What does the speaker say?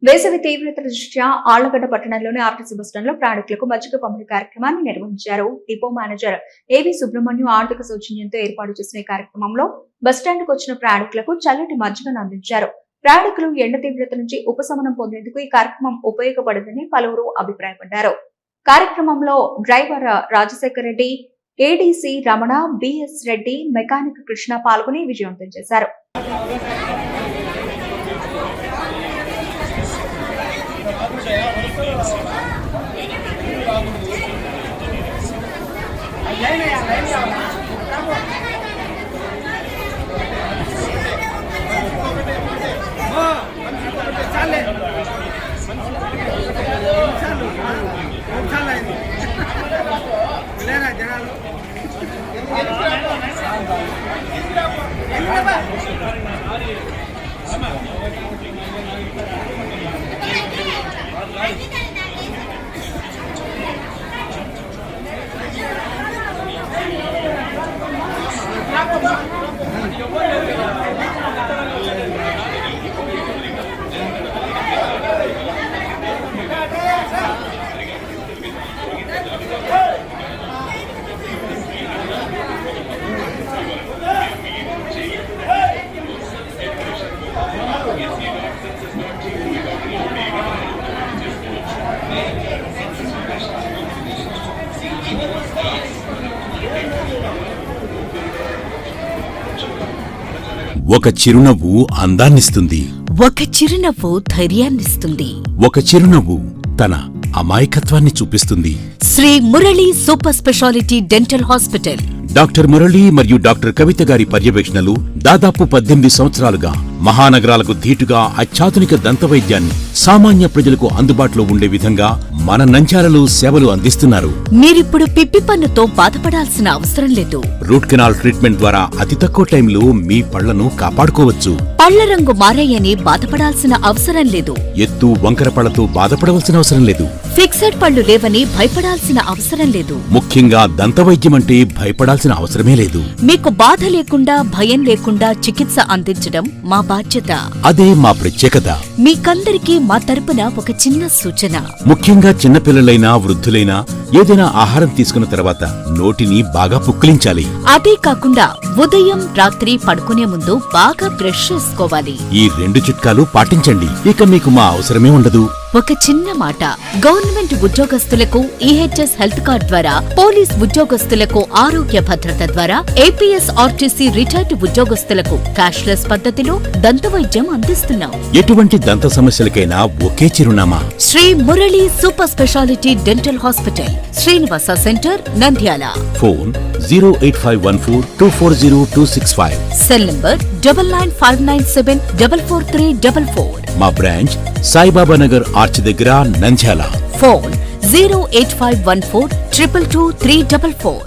వేసవి తీవ్రత దృష్ట్యా ఆళ్లగడ్డ పట్టణంలోని ఆర్టీసీ బస్టాండ్ లో ప్రయాణికులకు మజ్జిగ పంపిణీ కార్యక్రమాన్ని నిర్వహించారు. డిపో మేనేజర్ ఏవి సుబ్రహ్మణ్యం ఆర్థిక సౌజన్యంతో ఏర్పాటు చేసిన ఈ కార్యక్రమంలో బస్టాండ్ కు వచ్చిన ప్రయాణికులకు చల్లటి మజ్జిగను అందించారు. ప్రయాణికులు ఎండ తీవ్రత నుంచి ఉపశమనం పొందేందుకు ఈ కార్యక్రమం ఉపయోగపడిందని పలువురు అభిప్రాయపడ్డారు. కార్యక్రమంలో driver Rajasekhar Reddy, ADC Ramana, BS Reddy, mechanic Krishna పాల్గొని విజయవంతం చేశారు. ఒక చిరునవ్వు అందాన్నిస్తుంది. ఒక చిరునవ్వు ధైర్యాన్నిస్తుంది. ఒక చిరునవ్వు తన అమాయకత్వాన్ని చూపిస్తుంది. Sri Murali super speciality dental hospital. Doctor Murali మరియు డాక్టర్ కవిత గారి పర్యవేక్షణలు దాదాపు 18 సంవత్సరాలుగా మహానగరాలకు ధీటుగా అత్యాధునిక దంతవైద్యాన్ని సామాన్య ప్రజలకు అందుబాటులో ఉండే విధంగా మన నంద్యాలలో సేవలు అందిస్తున్నారు. మీరిప్పుడు పిప్పి పన్నుతో బాధపడాల్సిన అవసరం లేదు. రూట్ కెనాల్ ట్రీట్మెంట్ ద్వారా అతి తక్కువ టైంలో మీ పళ్లను కాపాడుకోవచ్చు. పళ్ల రంగు మారాయని బాధపడాల్సిన అవసరం లేదు. ఎత్తు వంకర పళ్లతో బాధపడవలసిన అవసరం లేదు. ఫిక్సెడ్ పళ్లు లేవని భయపడాల్సిన అవసరం లేదు. ముఖ్యంగా దంతవైద్యం అంటే భయపడాల్సిన అవసరమే లేదు. మీకు బాధ లేకుండా భయం లేకుండా చికిత్స అందించడం మా బాధ్యత. అదే మా ప్రత్యేకత. మీకందరికీ మా తరపున ఒక చిన్న సూచన. ముఖ్యంగా చిన్నపిల్లలైనా వృద్ధులైనా ఏదైనా ఆహారం తీసుకున్న తర్వాత నోటిని బాగా పుక్కిలించాలి. అదే కాకుండా ఉదయం రాత్రి పడుకునే ముందు బాగా బ్రష్ చేసుకోవాలి. ఈ 2 చిట్కాలు పాటించండి. ఇక మీకు మా అవసరమే ఉండదు. ఒక చిన్న మాట, గవర్నమెంట్ ఉద్యోగస్తులకు ఈహెచ్ఎస్ హెల్త్ కార్డ్ ద్వారా, పోలీస్ ఉద్యోగస్తులకు ఆరోగ్య భద్రత ద్వారా, ఏపీఎస్ ఆర్టీసీ రిటైర్డ్ ఉద్యోగస్తులకు క్యాష్లెస్ పద్ధతిలో దంతవైద్యం అందిస్తున్నాం. ఎటువంటి దంత సమస్యలకైనా ఒకే చిరునామా, Sri Murali super speciality dental hospital, Srinivasa centre, Nandyal. Phone 08514240265. Cell number 9959744344. మా బ్రాంచ్ సాయిబాబా నగర్ ఆర్చ్ దగ్గర, నంద్యాల. ఫోన్ 08514222344.